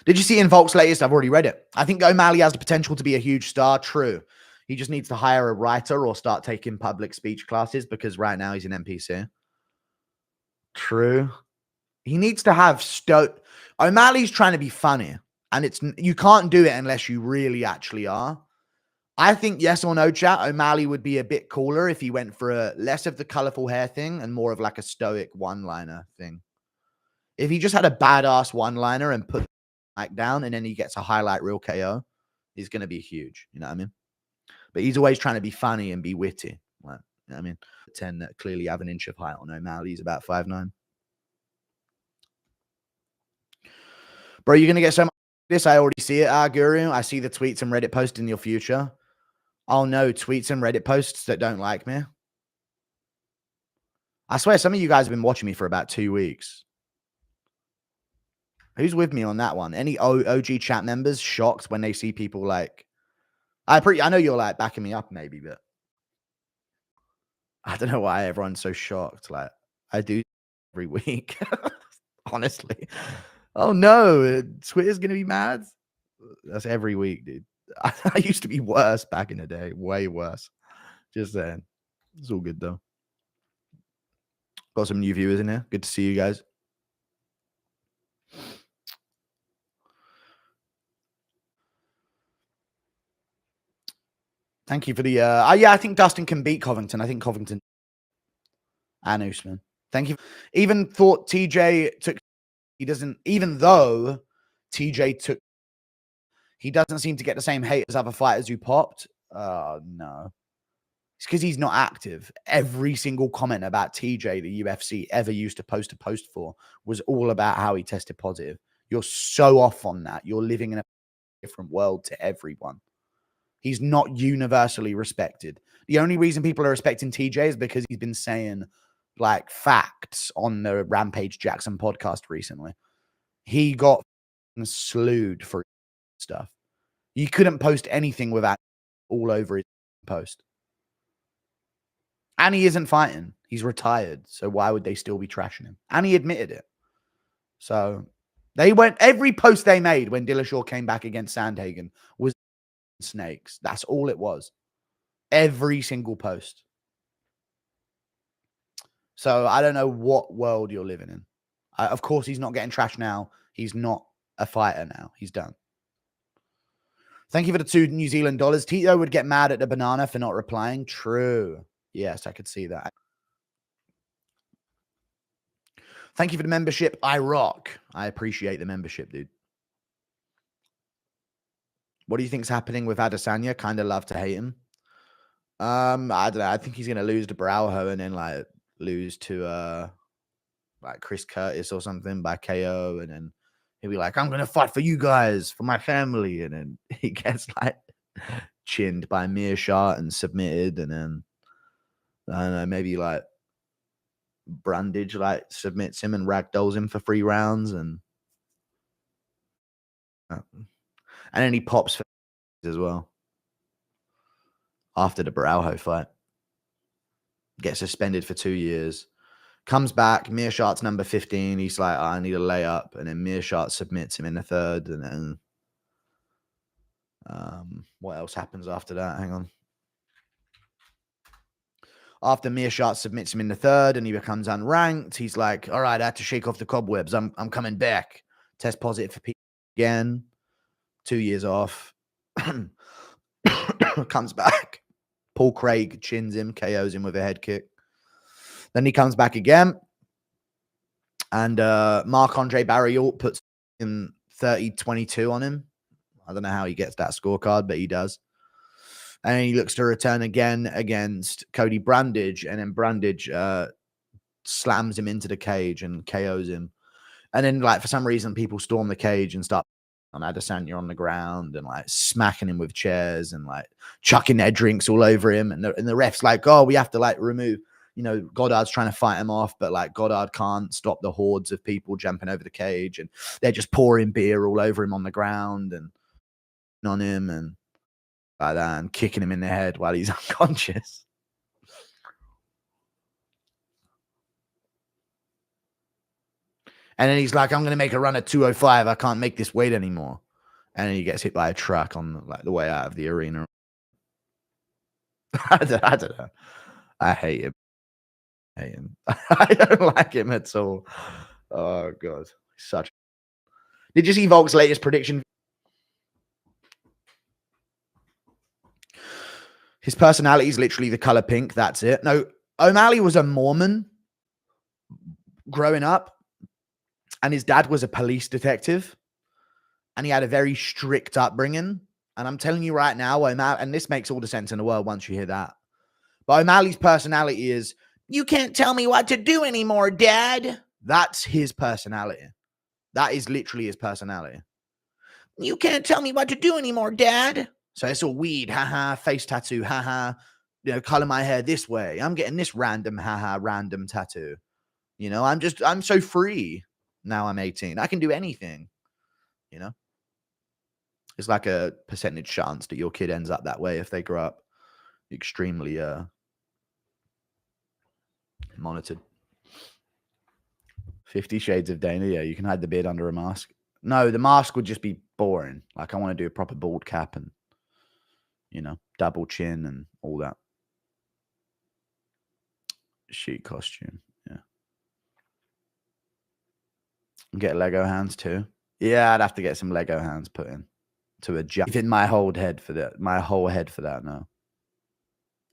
Did you see in Volk's latest? I've already read it. I think O'Malley has the potential to be a huge star. True. He just needs to hire a writer or start taking public speech classes because right now he's an NPC. True. He needs to have O'Malley's trying to be funny, and you can't do it unless you really actually are. I think yes or no, chat. O'Malley would be a bit cooler if he went for a less of the colorful hair thing and more of like a stoic one-liner thing. If he just had a badass one-liner and put the down and then he gets a highlight reel KO, he's going to be huge. You know what I mean? But he's always trying to be funny and be witty. Like, you know what I mean? 10 that clearly have an inch of height on O'Malley. He's about 5'9". Bro, you're going to get so much of this. I already see it, Guru. I see the tweets and Reddit posts in your future. Oh, no, tweets and Reddit posts that don't like me. I swear some of you guys have been watching me for about 2 weeks. Who's with me on that one? Any OG chat members shocked when they see people like... I know you're like backing me up maybe, but I don't know why everyone's so shocked. Like, I do every week. Honestly. Oh, no. Twitter's going to be mad? That's every week, dude. I used to be worse back in the day. Way worse. Just saying. It's all good, though. Got some new viewers in here. Good to see you guys. Thank you for the... yeah, I think Dustin can beat Covington. I think Covington and Usman. Thank you. Even thought TJ took... He doesn't... Even though TJ took... He doesn't seem to get the same hate as other fighters who popped. No. It's because he's not active. Every single comment about TJ the UFC ever used to post for was all about how he tested positive. You're so off on that. You're living in a different world to everyone. He's not universally respected. The only reason people are respecting TJ is because he's been saying like facts on the Rampage Jackson podcast recently. He got slewed for stuff. You couldn't post anything without all over his post. And he isn't fighting. He's retired. So why would they still be trashing him? And he admitted it. So they went, every post they made when Dillashaw came back against Sandhagen was snakes. That's all it was. Every single post. So I don't know what world you're living in. Of course, he's not getting trashed now. He's not a fighter now. He's done. Thank you for the $2 New Zealand. Tito would get mad at the banana for not replying. True. Yes, I could see that. Thank you for the membership. I rock. I appreciate the membership, dude. What do you think's happening with Adesanya? Kind of love to hate him. I don't know. I think he's gonna lose to Brauho and then like lose to like Chris Curtis or something by KO, and then he'll be like, "I'm gonna fight for you guys, for my family," and then he gets like chinned by Meerschaert and submitted, and then I don't know, maybe like Brundage like submits him and ragdolls him for 3 rounds, and then he pops for as well after the Brauho fight. Gets suspended for 2 years. Comes back. Meerschaert's number 15. He's like, I need a layup. And then Meerschaert submits him in the 3rd. And then what else happens after that? Hang on. After Meerschaert submits him in the 3rd and he becomes unranked, he's like, all right, I have to shake off the cobwebs. I'm coming back. Test positive for people again. 2 years off. Comes back. Paul Craig chins him, KOs him with a head kick. Then he comes back again. And Marc-Andre Barriault puts him 30-22 on him. I don't know how he gets that scorecard, but he does. And he looks to return again against Cody Brundage. And then Brundage slams him into the cage and KOs him. And then, like, for some reason, people storm the cage and start on Adesanya on the ground and, like, smacking him with chairs and, like, chucking their drinks all over him. And the ref's like, oh, we have to, like, remove... You know, Goddard's trying to fight him off, but like Goddard can't stop the hordes of people jumping over the cage, and they're just pouring beer all over him on the ground and on him and like that, and kicking him in the head while he's unconscious. And then he's like, I'm going to make a run at 205. I can't make this weight anymore. And then he gets hit by a truck on like the way out of the arena. I don't know. I hate him. I don't like him at all. Oh, God. Such. Did you see Volk's latest prediction? His personality is literally the color pink. That's it. No, O'Malley was a Mormon growing up, and his dad was a police detective, and he had a very strict upbringing. And I'm telling you right now, O'Malley, and this makes all the sense in the world once you hear that. But O'Malley's personality is, you can't tell me what to do anymore, Dad. That's his personality. That is literally his personality. You can't tell me what to do anymore, Dad. So it's all weed, haha, face tattoo, haha, color my hair this way. I'm getting this random, haha, random tattoo. I'm so free now I'm 18. I can do anything, It's like a percentage chance that your kid ends up that way if they grow up extremely monitored. 50 Shades of Dana. Yeah, you can hide the beard under a mask. No, the mask would just be boring. Like, I want to do a proper bald cap and, double chin and all that. Sheet costume. Yeah. Get Lego hands too. Yeah, I'd have to get some Lego hands put in to adjust. In my whole head for that. No.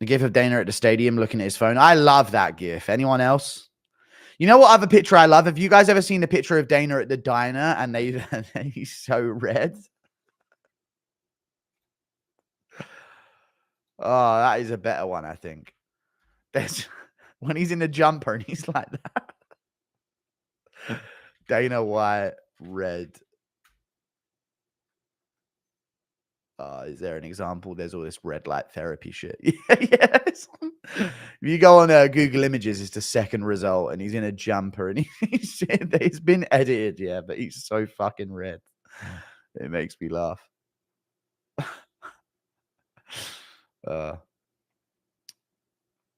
The gif of Dana at the stadium looking at his phone. I love that gif. Anyone else? You know what other picture I love? Have you guys ever seen the picture of Dana at the diner and he's so red? Oh, that is a better one, I think. There's when he's in the jumper and he's like that. Dana White, red. Is there an example? There's all this red light therapy shit. Yes. If you go on Google Images, it's the second result, and he's in a jumper, and he's been edited, yeah, but he's so fucking red. It makes me laugh.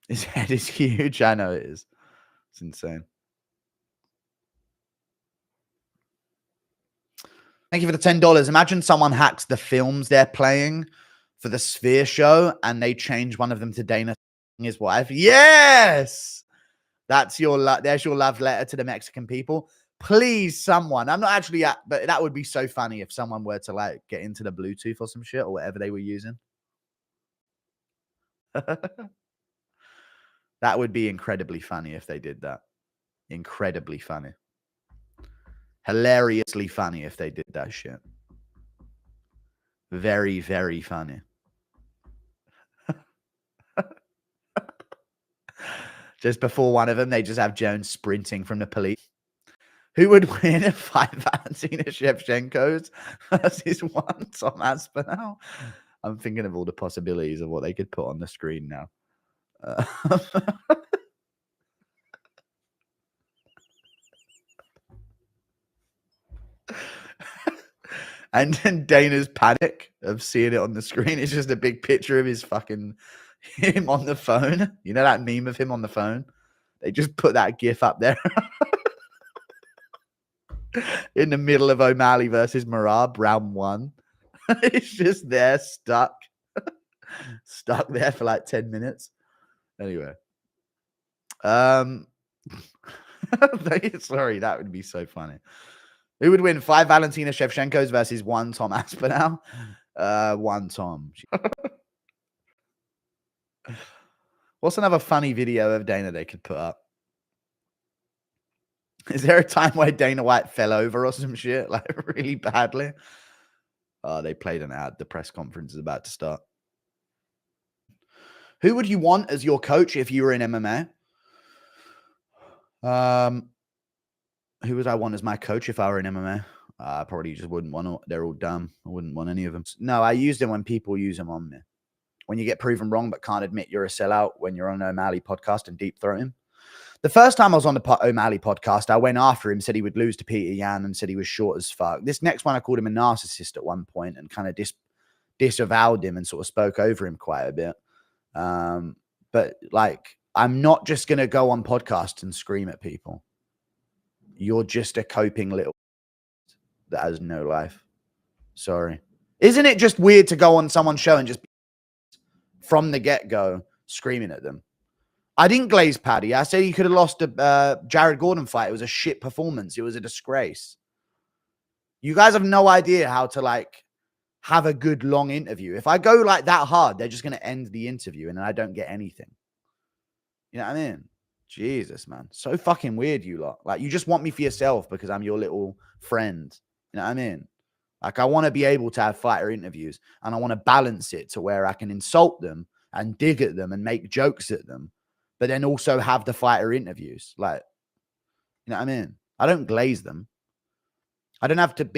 His head is huge. I know it is. It's insane. Thank you for the $10. Imagine someone hacks the films they're playing for the Sphere show and they change one of them to Dana his wife. Yes! That's there's your love letter to the Mexican people. Please, someone. I'm not actually but that would be so funny if someone were to like get into the Bluetooth or some shit or whatever they were using. That would be incredibly funny if they did that. Incredibly funny. Hilariously funny if they did that shit. Very, very funny. Just before one of them, they just have Jones sprinting from the police. Who would win a fight Valentina Shevchenko's versus one Tom Aspinall? I'm thinking of all the possibilities of what they could put on the screen now. And then Dana's panic of seeing it on the screen is just a big picture of him on the phone. You know that meme of him on the phone? They just put that gif up there. In the middle of O'Malley versus Merab, round 1. It's just there, stuck there for like 10 minutes. Anyway. Sorry, that would be so funny. Who would win 5 Valentina Shevchenko's versus 1 Tom Aspinall? 1 Tom. What's another funny video of Dana they could put up? Is there a time where Dana White fell over or some shit? Like really badly? They played an ad. The press conference is about to start. Who would you want as your coach if you were in MMA? Who would I want as my coach if I were in MMA? I probably just wouldn't want to. They're all dumb. I wouldn't want any of them. No, I use them when people use them on me. When you get proven wrong but can't admit you're a sellout when you're on an O'Malley podcast and deep throat him. The first time I was on the O'Malley podcast, I went after him, said he would lose to Peter Yan and said he was short as fuck. This next one, I called him a narcissist at one point and kind of disavowed him and sort of spoke over him quite a bit. But like, I'm not just going to go on podcasts and scream at people. You're just a coping little that has no life. Sorry. Isn't it just weird to go on someone's show and just from the get-go screaming at them? I didn't glaze Paddy. I said he could have lost a Jared Gordon fight. It was a shit performance. It was a disgrace. You guys have no idea how to like have a good long interview. If I go like that hard, they're just going to end the interview and then I don't get anything. You know what I mean? Jesus, man. So fucking weird, you lot. Like, you just want me for yourself because I'm your little friend. You know what I mean? Like, I want to be able to have fighter interviews and I want to balance it to where I can insult them and dig at them and make jokes at them, but then also have the fighter interviews. Like, you know what I mean? I don't glaze them. I don't have to be